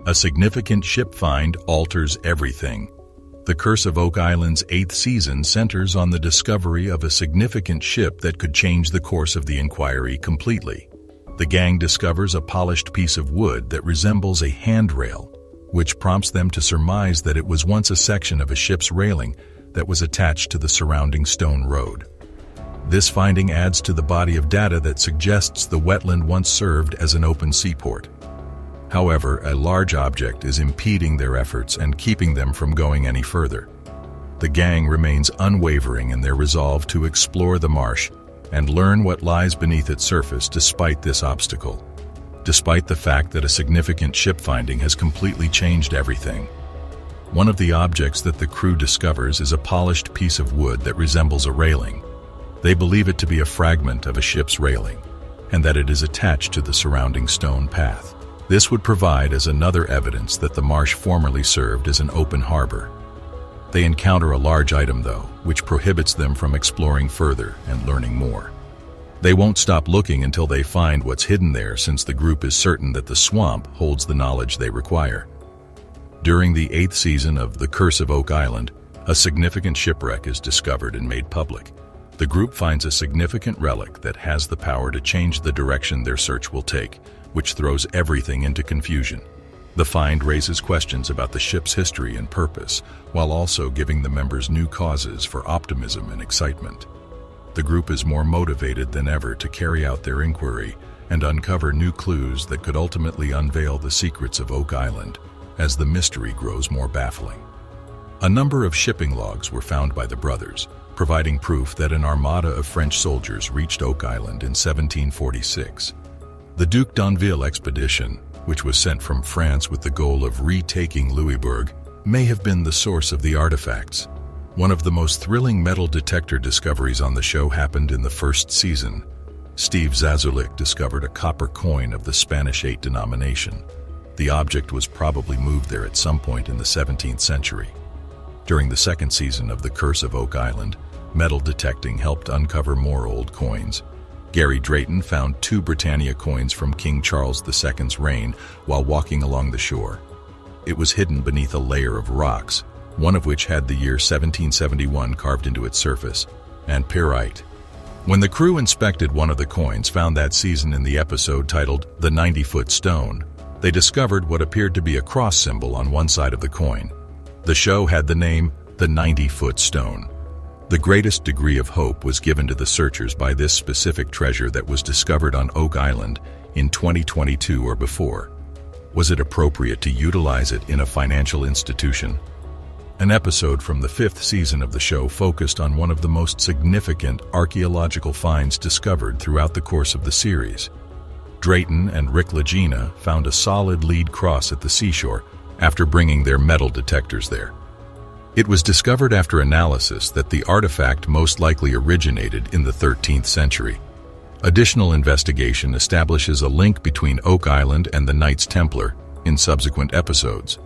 A significant ship find alters everything. The Curse of Oak Island's 8th season centers on the discovery of a significant ship that could change the course of the inquiry completely. The gang discovers a polished piece of wood that resembles a handrail, which prompts them to surmise that it was once a section of a ship's railing that was attached to the surrounding stone road. This finding adds to the body of data that suggests the wetland once served as an open seaport. However, a large object is impeding their efforts and keeping them from going any further. The gang remains unwavering in their resolve to explore the marsh and learn what lies beneath its surface despite this obstacle. Despite the fact that a significant ship finding has completely changed everything. One of the objects that the crew discovers is a polished piece of wood that resembles a railing. They believe it to be a fragment of a ship's railing, and that it is attached to the surrounding stone path. This would provide as another evidence that the marsh formerly served as an open harbor. They encounter a large item, though, which prohibits them from exploring further and learning more. They won't stop looking until they find what's hidden there, since the group is certain that the swamp holds the knowledge they require. During the 8th season of The Curse of Oak Island, a significant shipwreck is discovered and made public. The group finds a significant relic that has the power to change the direction their search will take, which throws everything into confusion. The find raises questions about the ship's history and purpose, while also giving the members new causes for optimism and excitement. The group is more motivated than ever to carry out their inquiry and uncover new clues that could ultimately unveil the secrets of Oak Island as the mystery grows more baffling. A number of shipping logs were found by the brothers, providing proof that an armada of French soldiers reached Oak Island in 1746. The Duc d'Anville expedition, which was sent from France with the goal of retaking Louisbourg, may have been the source of the artifacts. One of the most thrilling metal detector discoveries on the show happened in the 1st season. Steve Zazulik discovered a copper coin of the Spanish 8 denomination. The object was probably moved there at some point in the 17th century. During the 2nd season of The Curse of Oak Island, metal detecting helped uncover more old coins. Gary Drayton found 2 Britannia coins from King Charles II's reign while walking along the shore. It was hidden beneath a layer of rocks, one of which had the year 1771 carved into its surface, and pyrite. When the crew inspected one of the coins found that season in the episode titled The 90-Foot Stone, they discovered what appeared to be a cross symbol on one side of the coin. The show had the name The 90-Foot Stone. The greatest degree of hope was given to the searchers by this specific treasure that was discovered on Oak Island in 2022 or before. Was it appropriate to utilize it in a financial institution? An episode from the 5th season of the show focused on one of the most significant archaeological finds discovered throughout the course of the series. Drayton and Lagena found a solid lead cross at the seashore after bringing their metal detectors there. It was discovered after analysis that the artifact most likely originated in the 13th century. Additional investigation establishes a link between Oak Island and the Knights Templar in subsequent episodes.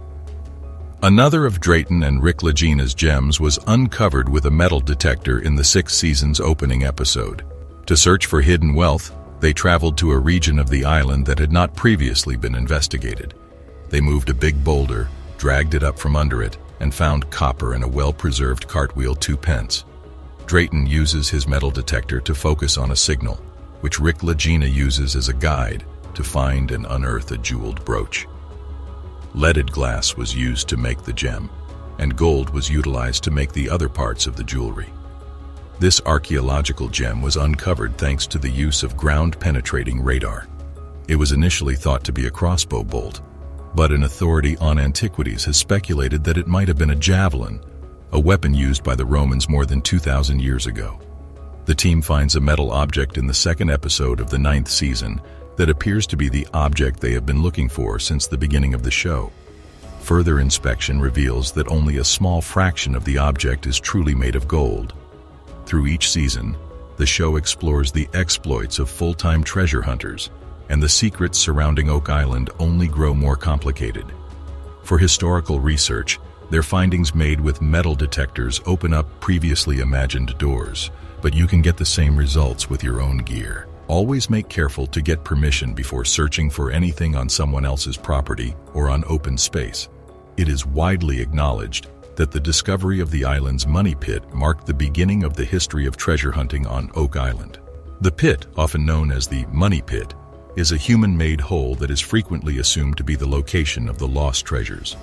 Another of Drayton and Lagena's gems was uncovered with a metal detector in the 6th season's opening episode. To search for hidden wealth, they traveled to a region of the island that had not previously been investigated. They moved a big boulder, dragged it up from under it, and found copper in a well-preserved cartwheel 2 pence. Drayton uses his metal detector to focus on a signal, which Lagena uses as a guide to find and unearth a jeweled brooch. Leaded glass was used to make the gem, and gold was utilized to make the other parts of the jewelry. This archaeological gem was uncovered thanks to the use of ground-penetrating radar. It was initially thought to be a crossbow bolt, but an authority on antiquities has speculated that it might have been a javelin, a weapon used by the Romans more than 2,000 years ago. The team finds a metal object in the 2nd episode of the 9th season that appears to be the object they have been looking for since the beginning of the show. Further inspection reveals that only a small fraction of the object is truly made of gold. Through each season, the show explores the exploits of full-time treasure hunters, and the secrets surrounding Oak Island only grow more complicated. For historical research, their findings made with metal detectors open up previously imagined doors, but you can get the same results with your own gear. Always make careful to get permission before searching for anything on someone else's property or on open space. It is widely acknowledged that the discovery of the island's money pit marked the beginning of the history of treasure hunting on Oak Island. The pit, often known as the money pit, is a human-made hole that is frequently assumed to be the location of the lost treasures.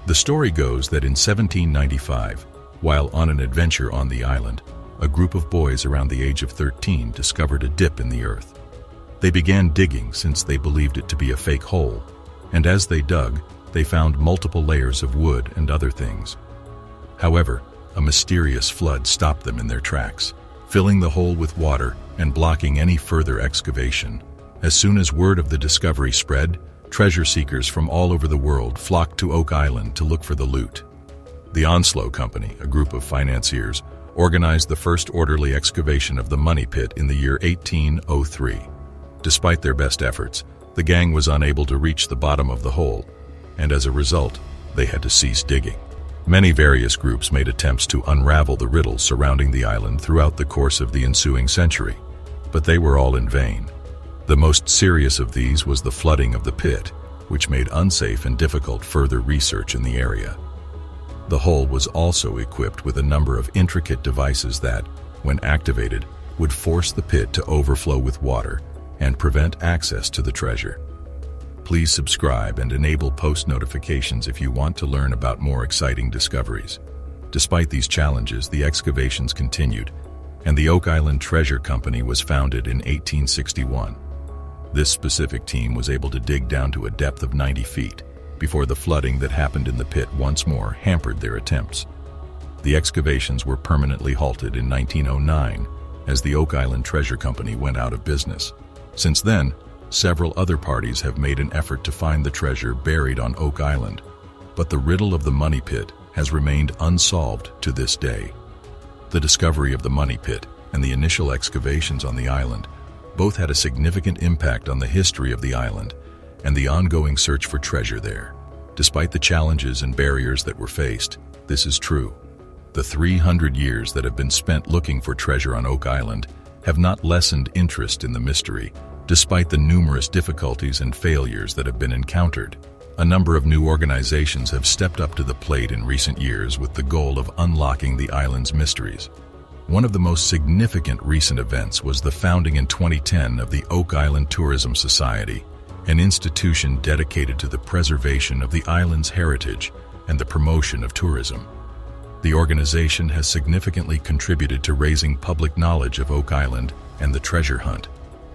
The story goes that in 1795, while on an adventure on the island, a group of boys around the age of 13 discovered a dip in the earth. They began digging since they believed it to be a fake hole, and as they dug, they found multiple layers of wood and other things. However, a mysterious flood stopped them in their tracks, filling the hole with water and blocking any further excavation. As soon as word of the discovery spread, treasure seekers from all over the world flocked to Oak Island to look for the loot. The Onslow Company, a group of financiers, organized the first orderly excavation of the money pit in the year 1803. Despite their best efforts, the gang was unable to reach the bottom of the hole, and as a result, they had to cease digging. Many various groups made attempts to unravel the riddles surrounding the island throughout the course of the ensuing century, but they were all in vain. The most serious of these was the flooding of the pit, which made unsafe and difficult further research in the area. The hole was also equipped with a number of intricate devices that, when activated, would force the pit to overflow with water and prevent access to the treasure. Please subscribe and enable post notifications if you want to learn about more exciting discoveries. Despite these challenges, the excavations continued, and the Oak Island Treasure Company was founded in 1861. This specific team was able to dig down to a depth of 90 feet, before the flooding that happened in the pit once more hampered their attempts. The excavations were permanently halted in 1909 as the Oak Island Treasure Company went out of business. Since then, several other parties have made an effort to find the treasure buried on Oak Island, but the riddle of the money pit has remained unsolved to this day. The discovery of the money pit and the initial excavations on the island both had a significant impact on the history of the island and the ongoing search for treasure there. Despite the challenges and barriers that were faced, this is true. The 300 years that have been spent looking for treasure on Oak Island have not lessened interest in the mystery, despite the numerous difficulties and failures that have been encountered. A number of new organizations have stepped up to the plate in recent years with the goal of unlocking the island's mysteries. One of the most significant recent events was the founding in 2010 of the Oak Island Tourism Society, an institution dedicated to the preservation of the island's heritage and the promotion of tourism. The organization has significantly contributed to raising public knowledge of Oak Island and the treasure hunt.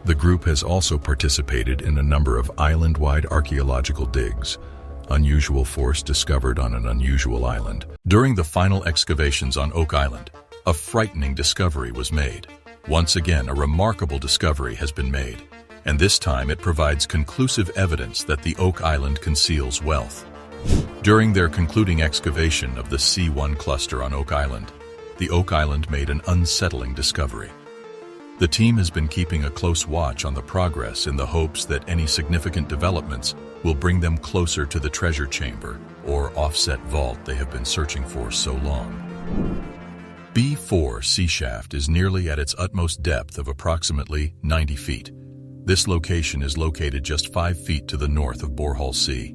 The group has also participated in a number of island-wide archaeological digs, unusual force discovered on an unusual island. During the final excavations on Oak Island, a frightening discovery was made. Once again, a remarkable discovery has been made, and this time it provides conclusive evidence that the Oak Island conceals wealth. During their concluding excavation of the C1 cluster on Oak Island, the Oak Island made an unsettling discovery. The team has been keeping a close watch on the progress in the hopes that any significant developments will bring them closer to the treasure chamber or offset vault they have been searching for so long. B4 sea shaft is nearly at its utmost depth of approximately 90 feet. This location is located just 5 feet to the north of Borehole Sea.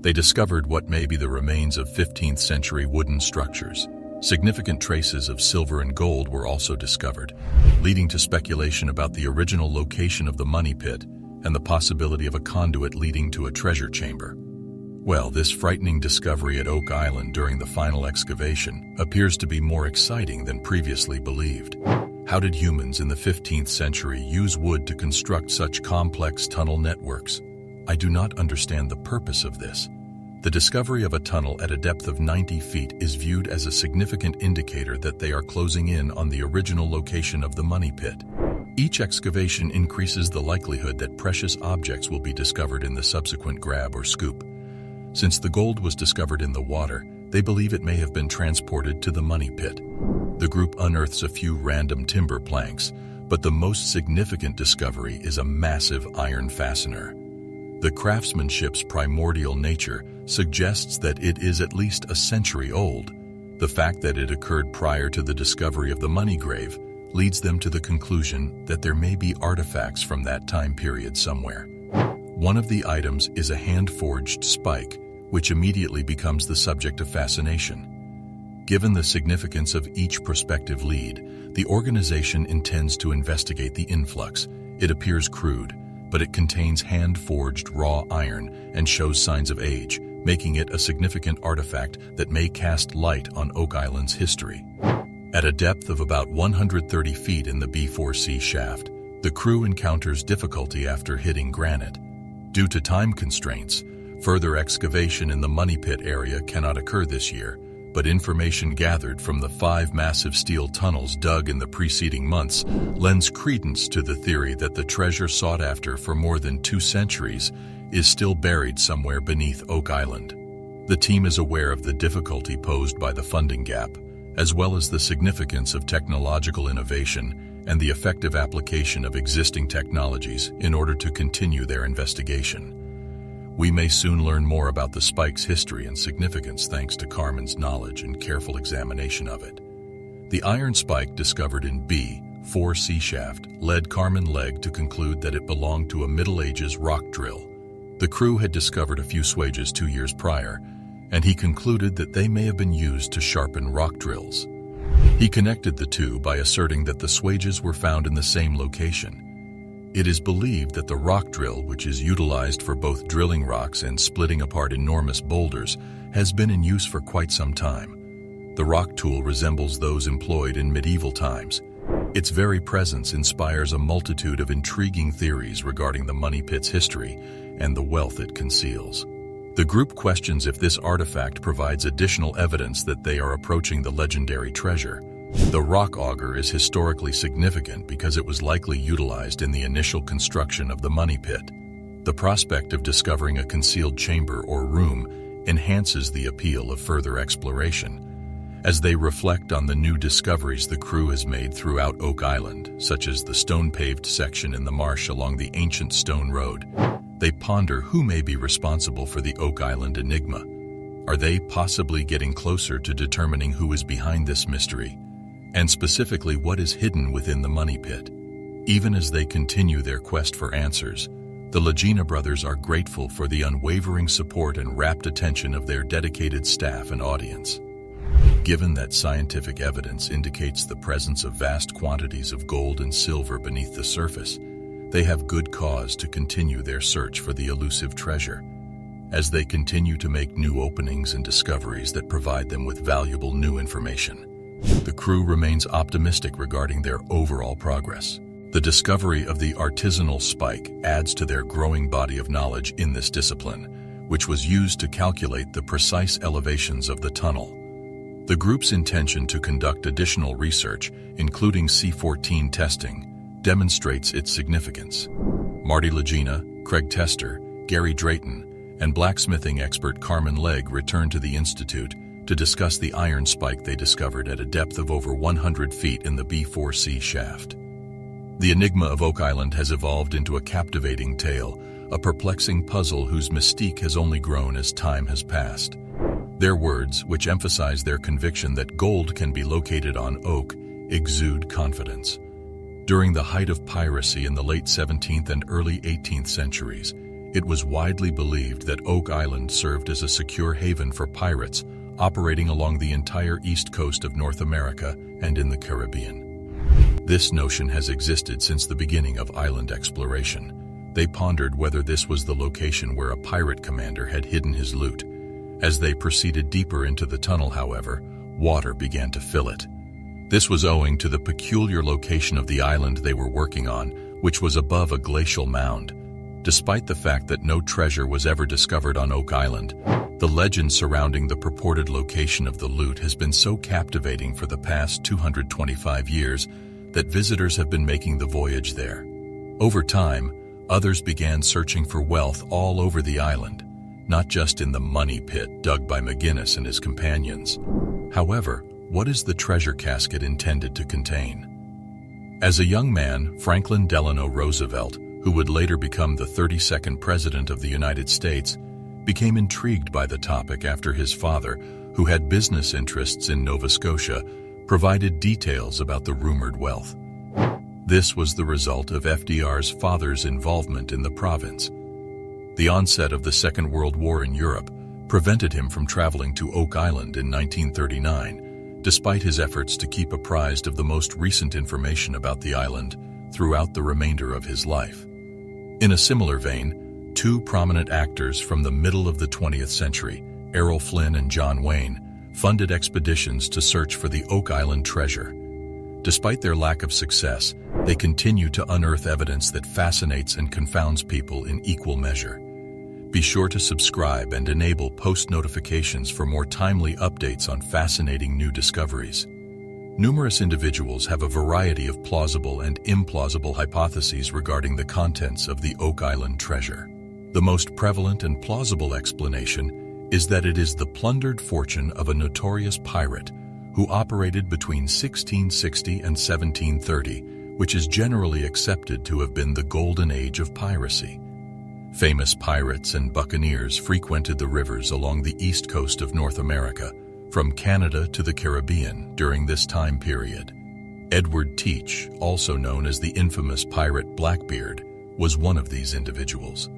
They discovered what may be the remains of 15th century wooden structures. Significant traces of silver and gold were also discovered, leading to speculation about the original location of the money pit and the possibility of a conduit leading to a treasure chamber. Well, this frightening discovery at Oak Island during the final excavation appears to be more exciting than previously believed. How did humans in the 15th century use wood to construct such complex tunnel networks? I do not understand the purpose of this. The discovery of a tunnel at a depth of 90 feet is viewed as a significant indicator that they are closing in on the original location of the money pit. Each excavation increases the likelihood that precious objects will be discovered in the subsequent grab or scoop. Since the gold was discovered in the water, they believe it may have been transported to the money pit. The group unearths a few random timber planks, but the most significant discovery is a massive iron fastener. The craftsmanship's primordial nature suggests that it is at least a century old. The fact that it occurred prior to the discovery of the money grave leads them to the conclusion that there may be artifacts from that time period somewhere. One of the items is a hand-forged spike, which immediately becomes the subject of fascination. Given the significance of each prospective lead, the organization intends to investigate the influx. It appears crude, but it contains hand-forged raw iron and shows signs of age, making it a significant artifact that may cast light on Oak Island's history. At a depth of about 130 feet in the B4C shaft, the crew encounters difficulty after hitting granite. Due to time constraints, further excavation in the money pit area cannot occur this year, but information gathered from the 5 massive steel tunnels dug in the preceding months lends credence to the theory that the treasure sought after for more than 2 centuries is still buried somewhere beneath Oak Island. The team is aware of the difficulty posed by the funding gap, as well as the significance of technological innovation and the effective application of existing technologies in order to continue their investigation. We may soon learn more about the spike's history and significance thanks to Carmen's knowledge and careful examination of it. The iron spike discovered in B4C shaft led Carmen Legg to conclude that it belonged to a Middle Ages rock drill. The crew had discovered a few swages 2 years prior, and he concluded that they may have been used to sharpen rock drills. He connected the two by asserting that the swages were found in the same location. It is believed that the rock drill, which is utilized for both drilling rocks and splitting apart enormous boulders, has been in use for quite some time. The rock tool resembles those employed in medieval times. Its very presence inspires a multitude of intriguing theories regarding the money pit's history and the wealth it conceals. The group questions if this artifact provides additional evidence that they are approaching the legendary treasure. The rock auger is historically significant because it was likely utilized in the initial construction of the money pit. The prospect of discovering a concealed chamber or room enhances the appeal of further exploration. As they reflect on the new discoveries the crew has made throughout Oak Island, such as the stone-paved section in the marsh along the ancient stone road, they ponder who may be responsible for the Oak Island enigma. Are they possibly getting closer to determining who is behind this mystery? And specifically what is hidden within the money pit? Even as they continue their quest for answers, the Lagena brothers are grateful for the unwavering support and rapt attention of their dedicated staff and audience. Given that scientific evidence indicates the presence of vast quantities of gold and silver beneath the surface, they have good cause to continue their search for the elusive treasure. As they continue to make new openings and discoveries that provide them with valuable new information, the crew remains optimistic regarding their overall progress. The discovery of the artisanal spike adds to their growing body of knowledge in this discipline, which was used to calculate the precise elevations of the tunnel. The group's intention to conduct additional research, including C14 testing, demonstrates its significance. Marty Lagena, Craig Tester, Gary Drayton, and blacksmithing expert Carmen Legg returned to the Institute to discuss the iron spike they discovered at a depth of over 100 feet in the B4C shaft. The enigma of Oak Island has evolved into a captivating tale, a perplexing puzzle whose mystique has only grown as time has passed. Their words, which emphasize their conviction that gold can be located on Oak, exude confidence. During the height of piracy in the late 17th and early 18th centuries, it was widely believed that Oak Island served as a secure haven for pirates operating along the entire east coast of North America and in the Caribbean. This notion has existed since the beginning of island exploration. They pondered whether this was the location where a pirate commander had hidden his loot. As they proceeded deeper into the tunnel, however, water began to fill it. This was owing to the peculiar location of the island they were working on, which was above a glacial mound. Despite the fact that no treasure was ever discovered on Oak Island, the legend surrounding the purported location of the loot has been so captivating for the past 225 years that visitors have been making the voyage there. Over time, others began searching for wealth all over the island, not just in the money pit dug by McGinnis and his companions. However, what is the treasure casket intended to contain? As a young man, Franklin Delano Roosevelt, who would later become the 32nd President of the United States, became intrigued by the topic after his father, who had business interests in Nova Scotia, provided details about the rumored wealth. This was the result of FDR's father's involvement in the province. The onset of the Second World War in Europe prevented him from traveling to Oak Island in 1939, despite his efforts to keep apprised of the most recent information about the island throughout the remainder of his life. In a similar vein, two prominent actors from the middle of the 20th century, Errol Flynn and John Wayne, funded expeditions to search for the Oak Island treasure. Despite their lack of success, they continue to unearth evidence that fascinates and confounds people in equal measure. Be sure to subscribe and enable post notifications for more timely updates on fascinating new discoveries. Numerous individuals have a variety of plausible and implausible hypotheses regarding the contents of the Oak Island treasure. The most prevalent and plausible explanation is that it is the plundered fortune of a notorious pirate who operated between 1660 and 1730, which is generally accepted to have been the golden age of piracy. Famous pirates and buccaneers frequented the rivers along the east coast of North America, from Canada to the Caribbean during this time period. Edward Teach, also known as the infamous pirate Blackbeard, was one of these individuals.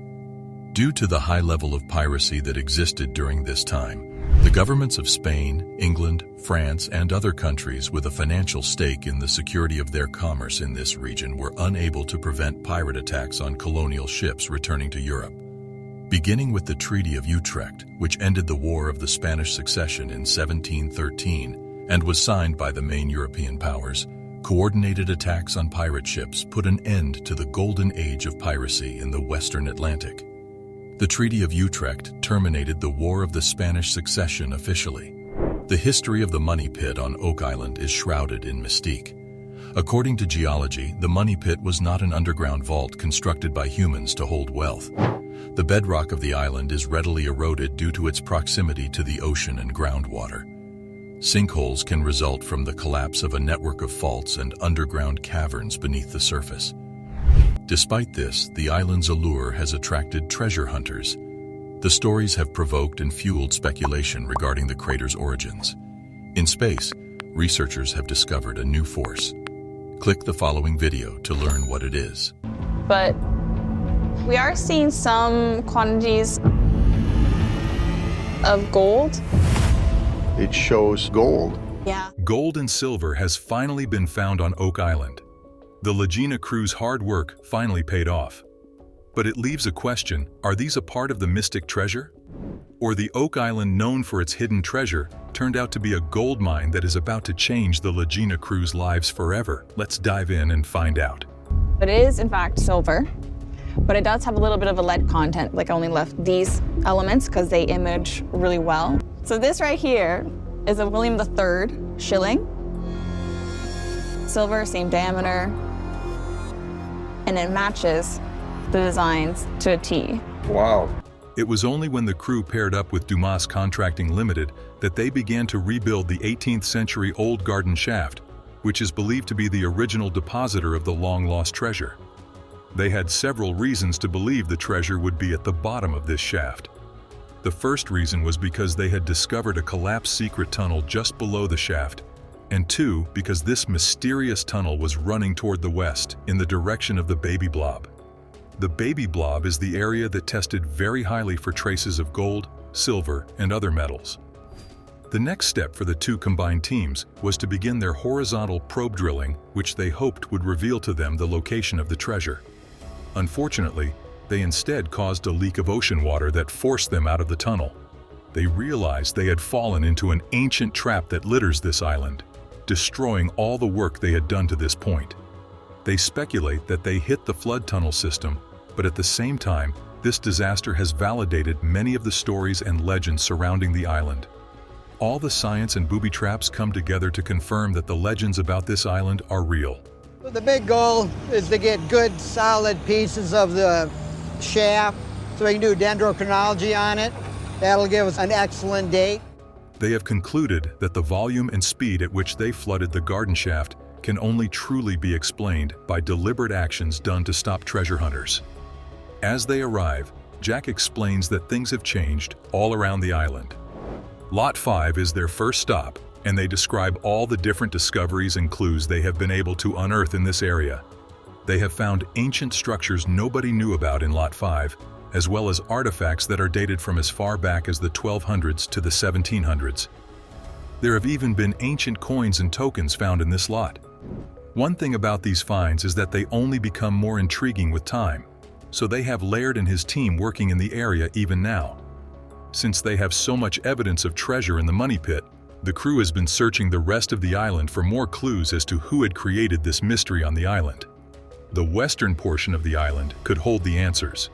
Due to the high level of piracy that existed during this time, the governments of Spain, England, France, and other countries with a financial stake in the security of their commerce in this region were unable to prevent pirate attacks on colonial ships returning to Europe. Beginning with the Treaty of Utrecht, which ended the War of the Spanish Succession in 1713 and was signed by the main European powers, coordinated attacks on pirate ships put an end to the golden age of piracy in the Western Atlantic. The Treaty of Utrecht terminated the War of the Spanish Succession officially. The history of the money pit on Oak Island is shrouded in mystique. According to geology, the money pit was not an underground vault constructed by humans to hold wealth. The bedrock of the island is readily eroded due to its proximity to the ocean and groundwater. Sinkholes can result from the collapse of a network of faults and underground caverns beneath the surface. Despite this, the island's allure has attracted treasure hunters. The stories have provoked and fueled speculation regarding the crater's origins. In space, researchers have discovered a new force. Click the following video to learn what it is. But we are seeing some quantities of gold. It shows gold. Yeah. Gold and silver has finally been found on Oak Island. The Lagena crew's hard work finally paid off. But it leaves a question: are these a part of the mystic treasure? Or the Oak Island, known for its hidden treasure, turned out to be a gold mine that is about to change the Lagena crew's lives forever? Let's dive in and find out. It is, in fact, silver, but it does have a little bit of a lead content. Like, I only left these elements because they image really well. So this right here is a William III shilling. Silver, same diameter, and it matches the designs to a T. Wow. It was only when the crew paired up with Dumas Contracting Limited that they began to rebuild the 18th century old garden shaft, which is believed to be the original depositor of the long-lost treasure. They had several reasons to believe the treasure would be at the bottom of this shaft. The first reason was because they had discovered a collapsed secret tunnel just below the shaft, and two, because this mysterious tunnel was running toward the west, in the direction of the baby blob. The baby blob is the area that tested very highly for traces of gold, silver, and other metals. The next step for the two combined teams was to begin their horizontal probe drilling, which they hoped would reveal to them the location of the treasure. Unfortunately, they instead caused a leak of ocean water that forced them out of the tunnel. They realized they had fallen into an ancient trap that litters this island, destroying all the work they had done to this point. They speculate that they hit the flood tunnel system, but at the same time, this disaster has validated many of the stories and legends surrounding the island. All the science and booby traps come together to confirm that the legends about this island are real. The big goal is to get good, solid pieces of the shaft so we can do dendrochronology on it. That'll give us an excellent date. They have concluded that the volume and speed at which they flooded the garden shaft can only truly be explained by deliberate actions done to stop treasure hunters. As they arrive, Jack explains that things have changed all around the island. Lot 5 is their first stop, and they describe all the different discoveries and clues they have been able to unearth in this area. They have found ancient structures nobody knew about in Lot 5, as well as artifacts that are dated from as far back as the 1200s to the 1700s. There have even been ancient coins and tokens found in this lot. One thing about these finds is that they only become more intriguing with time, so they have Laird and his team working in the area even now. Since they have so much evidence of treasure in the money pit, the crew has been searching the rest of the island for more clues as to who had created this mystery on the island. The western portion of the island could hold the answers.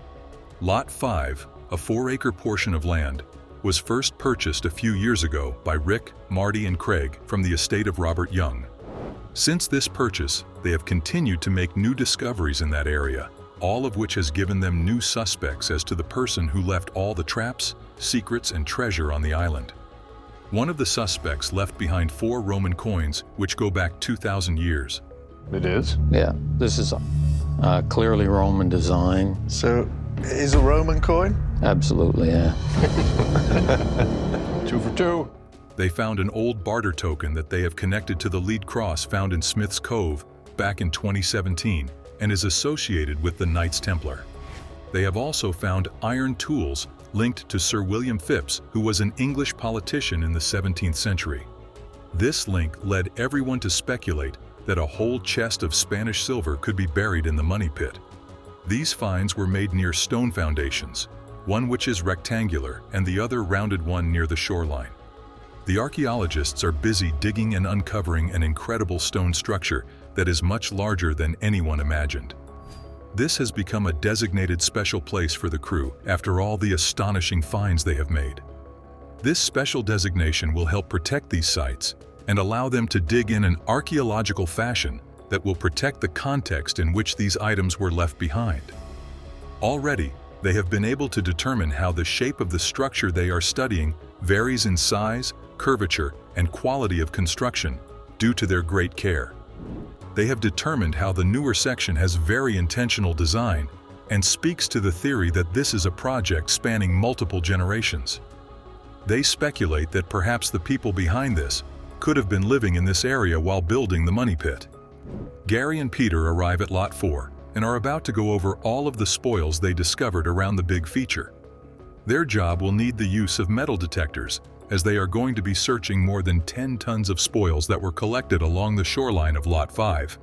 Lot 5, a 4-acre portion of land, was first purchased a few years ago by Rick, Marty, and Craig from the estate of Robert Young. Since this purchase, they have continued to make new discoveries in that area, all of which has given them new suspects as to the person who left all the traps, secrets, and treasure on the island. One of the suspects left behind 4 Roman coins which go back 2,000 years. It is? Yeah, this is clearly Roman design. So, it is a Roman coin? Absolutely, yeah. 2 for 2. They found an old barter token that they have connected to the lead cross found in Smith's Cove back in 2017 and is associated with the Knights Templar. They have also found iron tools linked to Sir William Phipps, who was an English politician in the 17th century. This link led everyone to speculate that a whole chest of Spanish silver could be buried in the money pit. These finds were made near stone foundations, one which is rectangular and the other rounded one near the shoreline. The archaeologists are busy digging and uncovering an incredible stone structure that is much larger than anyone imagined. This has become a designated special place for the crew after all the astonishing finds they have made. This special designation will help protect these sites and allow them to dig in an archaeological fashion that will protect the context in which these items were left behind. Already, they have been able to determine how the shape of the structure they are studying varies in size, curvature, and quality of construction due to their great care. They have determined how the newer section has very intentional design and speaks to the theory that this is a project spanning multiple generations. They speculate that perhaps the people behind this could have been living in this area while building the money pit. Gary and Peter arrive at Lot 4 and are about to go over all of the spoils they discovered around the big feature. Their job will need the use of metal detectors, as they are going to be searching more than 10 tons of spoils that were collected along the shoreline of Lot 5.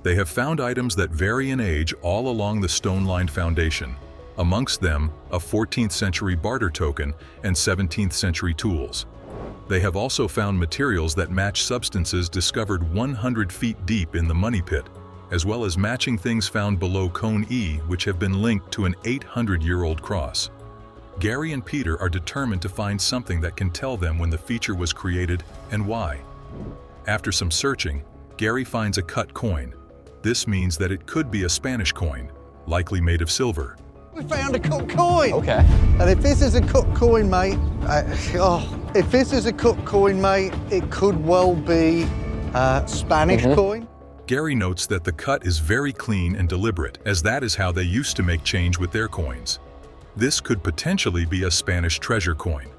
They have found items that vary in age all along the stone-lined foundation, amongst them a 14th century barter token and 17th century tools. They have also found materials that match substances discovered 100 feet deep in the money pit, as well as matching things found below Cone E which have been linked to an 800-year-old cross. Gary and Peter are determined to find something that can tell them when the feature was created and why. After some searching, Gary finds a cut coin. This means that it could be a Spanish coin, likely made of silver. We found a cut coin. Okay. And if this is a cut coin, mate, if this is a cut coin, mate, it could well be a Spanish coin. Gary notes that the cut is very clean and deliberate, as that is how they used to make change with their coins. This could potentially be a Spanish treasure coin.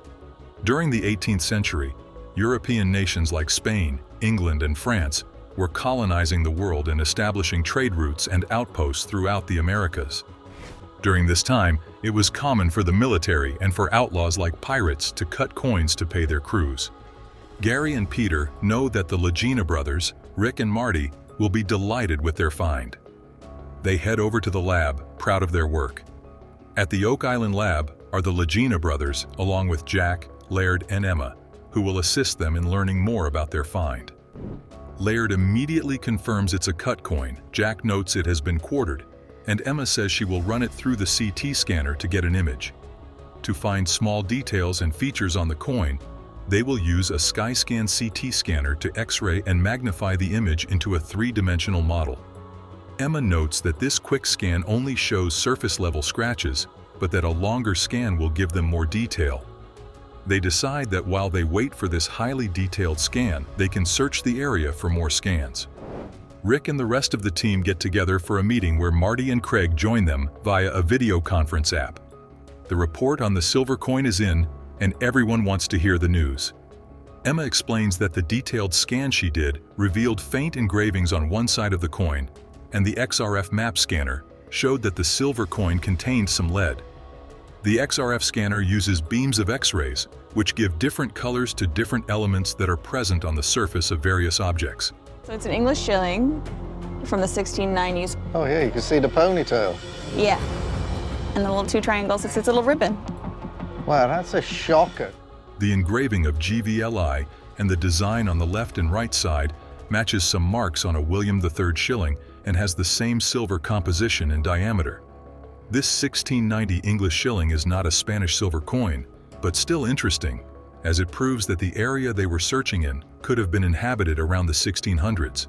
During the 18th century, European nations like Spain, England, and France were colonizing the world and establishing trade routes and outposts throughout the Americas. During this time, it was common for the military and for outlaws like pirates to cut coins to pay their crews. Gary and Peter know that the Lagena brothers, Rick and Marty, will be delighted with their find. They head over to the lab, proud of their work. At the Oak Island lab are the Lagena brothers, along with Jack, Laird, and Emma, who will assist them in learning more about their find. Laird immediately confirms it's a cut coin. Jack notes it has been quartered, and Emma says she will run it through the CT scanner to get an image. To find small details and features on the coin, they will use a SkyScan CT scanner to X-ray and magnify the image into a 3-dimensional model. Emma notes that this quick scan only shows surface-level scratches, but that a longer scan will give them more detail. They decide that while they wait for this highly detailed scan, they can search the area for more scans. Rick and the rest of the team get together for a meeting where Marty and Craig join them via a video conference app. The report on the silver coin is in, and everyone wants to hear the news. Emma explains that the detailed scan she did revealed faint engravings on one side of the coin, and the XRF map scanner showed that the silver coin contained some lead. The XRF scanner uses beams of X-rays, which give different colors to different elements that are present on the surface of various objects. So it's an English shilling from the 1690s. Oh yeah, you can see the ponytail. Yeah. And the little two triangles, it's a little ribbon. Wow, that's a shocker. The engraving of GVLI and the design on the left and right side matches some marks on a William III shilling and has the same silver composition and diameter. This 1690 English shilling is not a Spanish silver coin, but still interesting, as it proves that the area they were searching in could have been inhabited around the 1600s.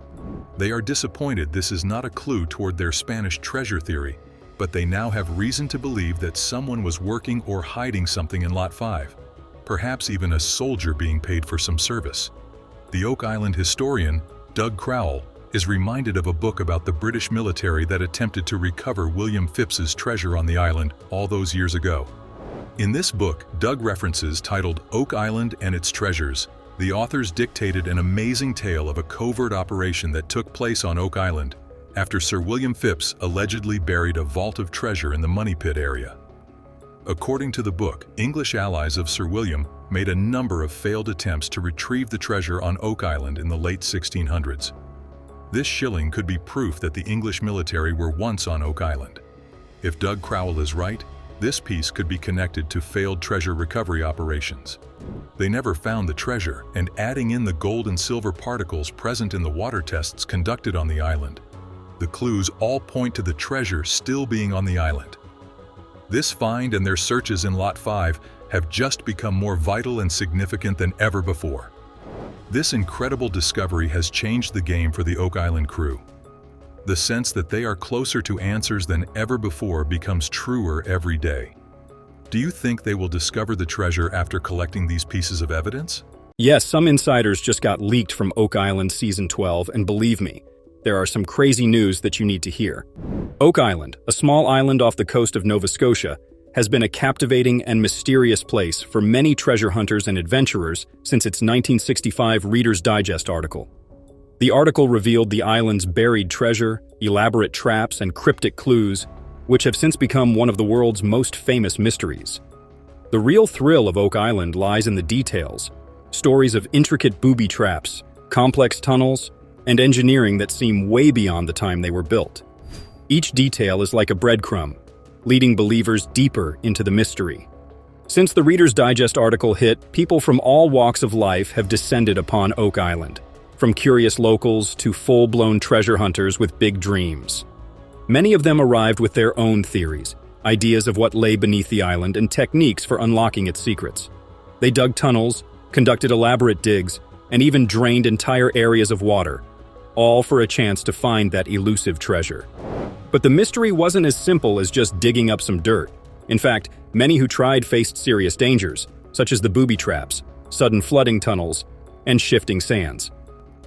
They are disappointed this is not a clue toward their Spanish treasure theory, but they now have reason to believe that someone was working or hiding something in Lot 5, perhaps even a soldier being paid for some service. The Oak Island historian, Doug Crowell, is reminded of a book about the British military that attempted to recover William Phipps's treasure on the island all those years ago. In this book, Doug references titled Oak Island and Its Treasures. The authors dictated an amazing tale of a covert operation that took place on Oak Island after Sir William Phipps allegedly buried a vault of treasure in the Money Pit area. According to the book, English allies of Sir William made a number of failed attempts to retrieve the treasure on Oak Island in the late 1600s. This shilling could be proof that the English military were once on Oak Island. If Doug Crowell is right, this piece could be connected to failed treasure recovery operations. They never found the treasure, and adding in the gold and silver particles present in the water tests conducted on the island, the clues all point to the treasure still being on the island. This find and their searches in Lot 5 have just become more vital and significant than ever before. This incredible discovery has changed the game for the Oak Island crew. The sense that they are closer to answers than ever before becomes truer every day. Do you think they will discover the treasure after collecting these pieces of evidence? Yes, some insiders just got leaked from Oak Island Season 12, and believe me, there are some crazy news that you need to hear. Oak Island, a small island off the coast of Nova Scotia, has been a captivating and mysterious place for many treasure hunters and adventurers since its 1965 Reader's Digest article. The article revealed the island's buried treasure, elaborate traps, and cryptic clues, which have since become one of the world's most famous mysteries. The real thrill of Oak Island lies in the details, stories of intricate booby traps, complex tunnels, and engineering that seem way beyond the time they were built. Each detail is like a breadcrumb, leading believers deeper into the mystery. Since the Reader's Digest article hit, people from all walks of life have descended upon Oak Island, from curious locals to full-blown treasure hunters with big dreams. Many of them arrived with their own theories, ideas of what lay beneath the island, and techniques for unlocking its secrets. They dug tunnels, conducted elaborate digs, and even drained entire areas of water, all for a chance to find that elusive treasure. But the mystery wasn't as simple as just digging up some dirt. In fact, many who tried faced serious dangers, such as the booby traps, sudden flooding tunnels, and shifting sands.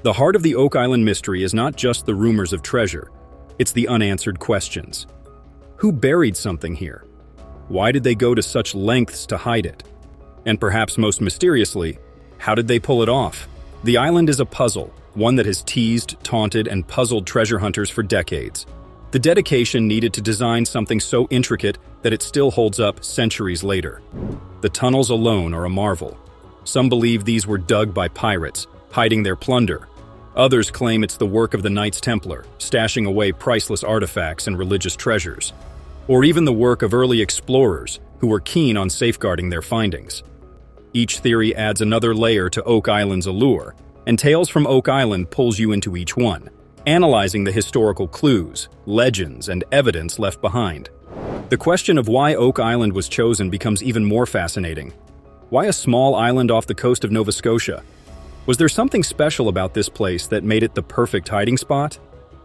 The heart of the Oak Island mystery is not just the rumors of treasure, it's the unanswered questions. Who buried something here? Why did they go to such lengths to hide it? And perhaps most mysteriously, how did they pull it off? The island is a puzzle, one that has teased, taunted, and puzzled treasure hunters for decades. The dedication needed to design something so intricate that it still holds up centuries later. The tunnels alone are a marvel. Some believe these were dug by pirates, hiding their plunder. Others claim it's the work of the Knights Templar, stashing away priceless artifacts and religious treasures. Or even the work of early explorers who were keen on safeguarding their findings. Each theory adds another layer to Oak Island's allure, and Tales from Oak Island pulls you into each one, analyzing the historical clues, legends, and evidence left behind. The question of why Oak Island was chosen becomes even more fascinating. Why a small island off the coast of Nova Scotia? Was there something special about this place that made it the perfect hiding spot?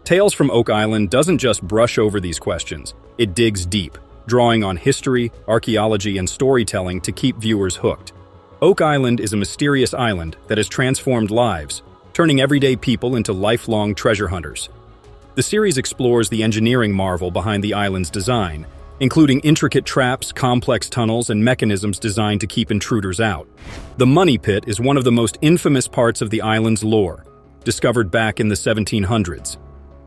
Tales from Oak Island doesn't just brush over these questions, it digs deep, drawing on history, archaeology, and storytelling to keep viewers hooked. Oak Island is a mysterious island that has transformed lives, turning everyday people into lifelong treasure hunters. The series explores the engineering marvel behind the island's design, including intricate traps, complex tunnels, and mechanisms designed to keep intruders out. The Money Pit is one of the most infamous parts of the island's lore, discovered back in the 1700s.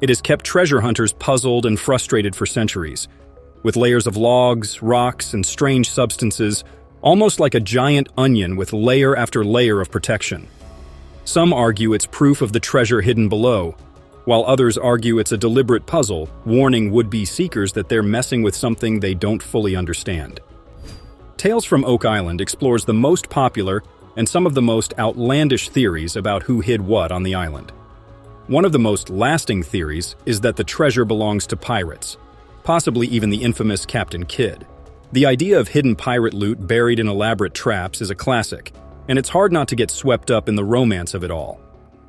It has kept treasure hunters puzzled and frustrated for centuries, with layers of logs, rocks, and strange substances, almost like a giant onion with layer after layer of protection. Some argue it's proof of the treasure hidden below, while others argue it's a deliberate puzzle, warning would-be seekers that they're messing with something they don't fully understand. Tales from Oak Island explores the most popular and some of the most outlandish theories about who hid what on the island. One of the most lasting theories is that the treasure belongs to pirates, possibly even the infamous Captain Kidd. The idea of hidden pirate loot buried in elaborate traps is a classic, and it's hard not to get swept up in the romance of it all.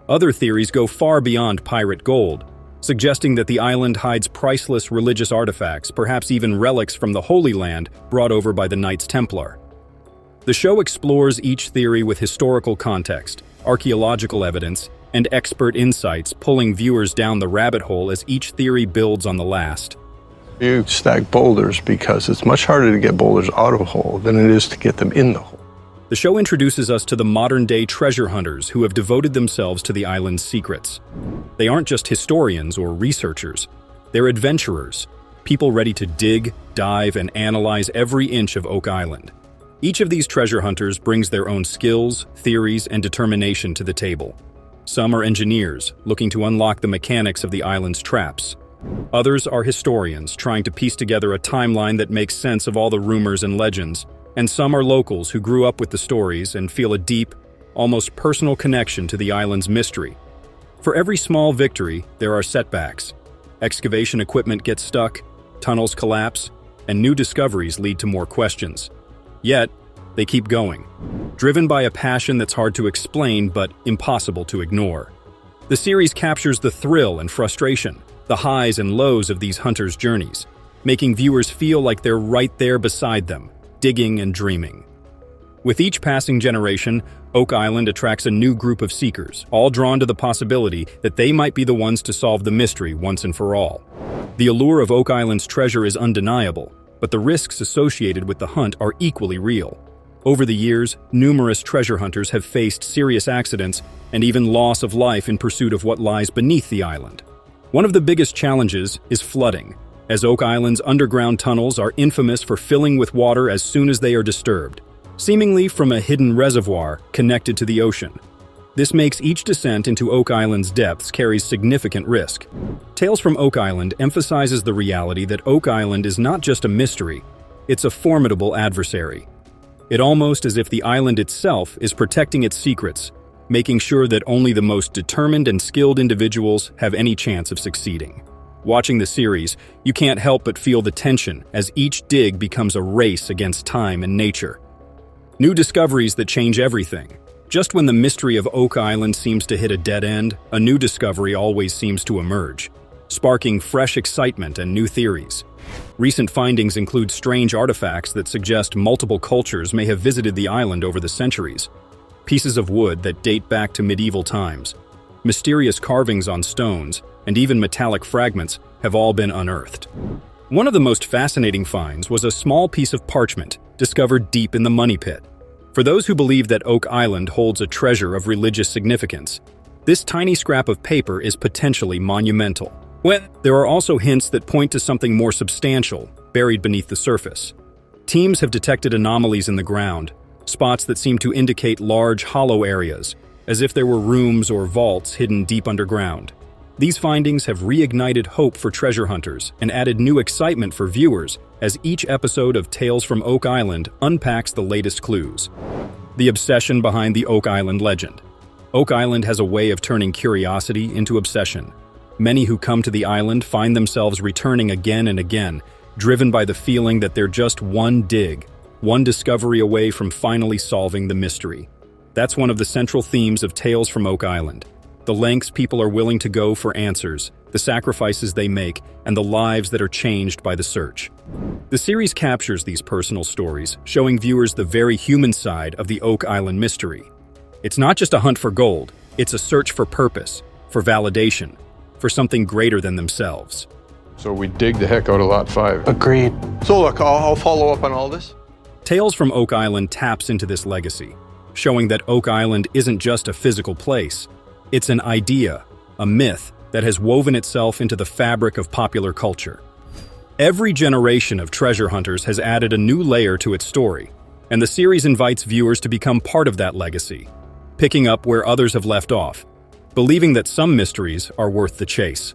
Other theories go far beyond pirate gold, suggesting that the island hides priceless religious artifacts, perhaps even relics from the Holy Land brought over by the Knights Templar. The show explores each theory with historical context, archaeological evidence, and expert insights, pulling viewers down the rabbit hole as each theory builds on the last. You stack boulders because it's much harder to get boulders out of a hole than it is to get them in the hole. The show introduces us to the modern-day treasure hunters who have devoted themselves to the island's secrets. They aren't just historians or researchers. They're adventurers, people ready to dig, dive, and analyze every inch of Oak Island. Each of these treasure hunters brings their own skills, theories, and determination to the table. Some are engineers, looking to unlock the mechanics of the island's traps. Others are historians, trying to piece together a timeline that makes sense of all the rumors and legends. And some are locals who grew up with the stories and feel a deep, almost personal connection to the island's mystery. For every small victory, there are setbacks. Excavation equipment gets stuck, tunnels collapse, and new discoveries lead to more questions. Yet, they keep going, driven by a passion that's hard to explain but impossible to ignore. The series captures the thrill and frustration, the highs and lows of these hunters' journeys, making viewers feel like they're right there beside them, digging and dreaming. With each passing generation, Oak Island attracts a new group of seekers, all drawn to the possibility that they might be the ones to solve the mystery once and for all. The allure of Oak Island's treasure is undeniable, but the risks associated with the hunt are equally real. Over the years, numerous treasure hunters have faced serious accidents and even loss of life in pursuit of what lies beneath the island. One of the biggest challenges is flooding, as Oak Island's underground tunnels are infamous for filling with water as soon as they are disturbed, seemingly from a hidden reservoir connected to the ocean. This makes each descent into Oak Island's depths carries significant risk. Tales from Oak Island emphasizes the reality that Oak Island is not just a mystery, it's a formidable adversary. It almost as if the island itself is protecting its secrets, making sure that only the most determined and skilled individuals have any chance of succeeding. Watching the series, you can't help but feel the tension as each dig becomes a race against time and nature. New discoveries that change everything. Just when the mystery of Oak Island seems to hit a dead end, a new discovery always seems to emerge, sparking fresh excitement and new theories. Recent findings include strange artifacts that suggest multiple cultures may have visited the island over the centuries, pieces of wood that date back to medieval times, mysterious carvings on stones, and even metallic fragments have all been unearthed. One of the most fascinating finds was a small piece of parchment discovered deep in the Money Pit. For those who believe that Oak Island holds a treasure of religious significance, this tiny scrap of paper is potentially monumental. There are also hints that point to something more substantial, buried beneath the surface. Teams have detected anomalies in the ground, spots that seem to indicate large, hollow areas, as if there were rooms or vaults hidden deep underground. These findings have reignited hope for treasure hunters and added new excitement for viewers as each episode of Tales from Oak Island unpacks the latest clues. The obsession behind the Oak Island legend. Oak Island has a way of turning curiosity into obsession. Many who come to the island find themselves returning again and again, driven by the feeling that they're just one dig, one discovery away from finally solving the mystery. That's one of the central themes of Tales from Oak Island. The lengths people are willing to go for answers, the sacrifices they make, and the lives that are changed by the search. The series captures these personal stories, showing viewers the very human side of the Oak Island mystery. It's not just a hunt for gold, it's a search for purpose, for validation, for something greater than themselves. So we dig the heck out of Lot 5. Agreed. So look, I'll follow up on all this. Tales from Oak Island taps into this legacy, showing that Oak Island isn't just a physical place. It's an idea, a myth that has woven itself into the fabric of popular culture. Every generation of treasure hunters has added a new layer to its story, and the series invites viewers to become part of that legacy, picking up where others have left off, believing that some mysteries are worth the chase.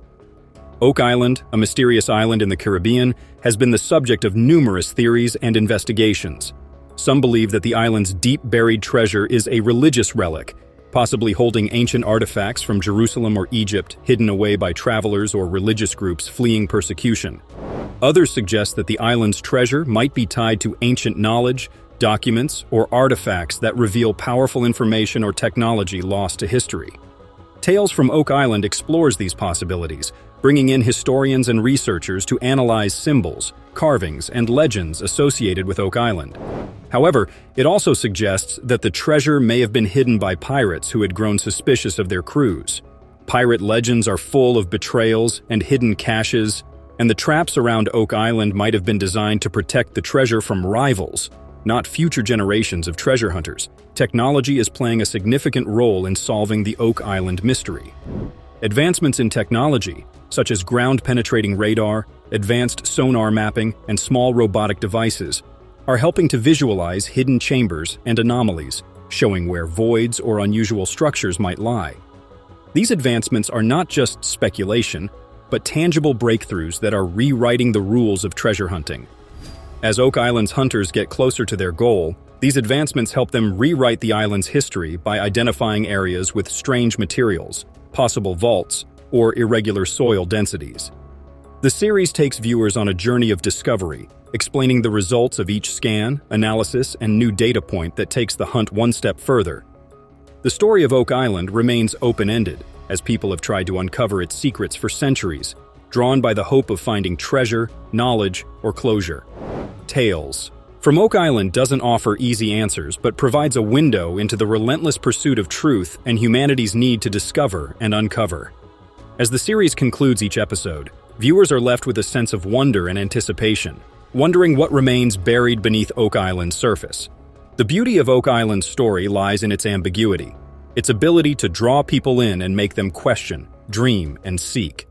Oak Island, a mysterious island in the Caribbean, has been the subject of numerous theories and investigations. Some believe that the island's deep buried treasure is a religious relic, possibly holding ancient artifacts from Jerusalem or Egypt hidden away by travelers or religious groups fleeing persecution. Others suggest that the island's treasure might be tied to ancient knowledge, documents, or artifacts that reveal powerful information or technology lost to history. Tales from Oak Island explores these possibilities, bringing in historians and researchers to analyze symbols, carvings, and legends associated with Oak Island. However, it also suggests that the treasure may have been hidden by pirates who had grown suspicious of their crews. Pirate legends are full of betrayals and hidden caches, and the traps around Oak Island might have been designed to protect the treasure from rivals, not future generations of treasure hunters. Technology is playing a significant role in solving the Oak Island mystery. Advancements in technology, such as ground-penetrating radar, advanced sonar mapping, and small robotic devices, are helping to visualize hidden chambers and anomalies, showing where voids or unusual structures might lie. These advancements are not just speculation, but tangible breakthroughs that are rewriting the rules of treasure hunting. As Oak Island's hunters get closer to their goal, these advancements help them rewrite the island's history by identifying areas with strange materials, possible vaults, or irregular soil densities. The series takes viewers on a journey of discovery, explaining the results of each scan, analysis, and new data point that takes the hunt one step further. The story of Oak Island remains open-ended, as people have tried to uncover its secrets for centuries, drawn by the hope of finding treasure, knowledge, or closure. Tales from Oak Island doesn't offer easy answers, but provides a window into the relentless pursuit of truth and humanity's need to discover and uncover. As the series concludes each episode, viewers are left with a sense of wonder and anticipation, wondering what remains buried beneath Oak Island's surface. The beauty of Oak Island's story lies in its ambiguity, its ability to draw people in and make them question, dream, and seek.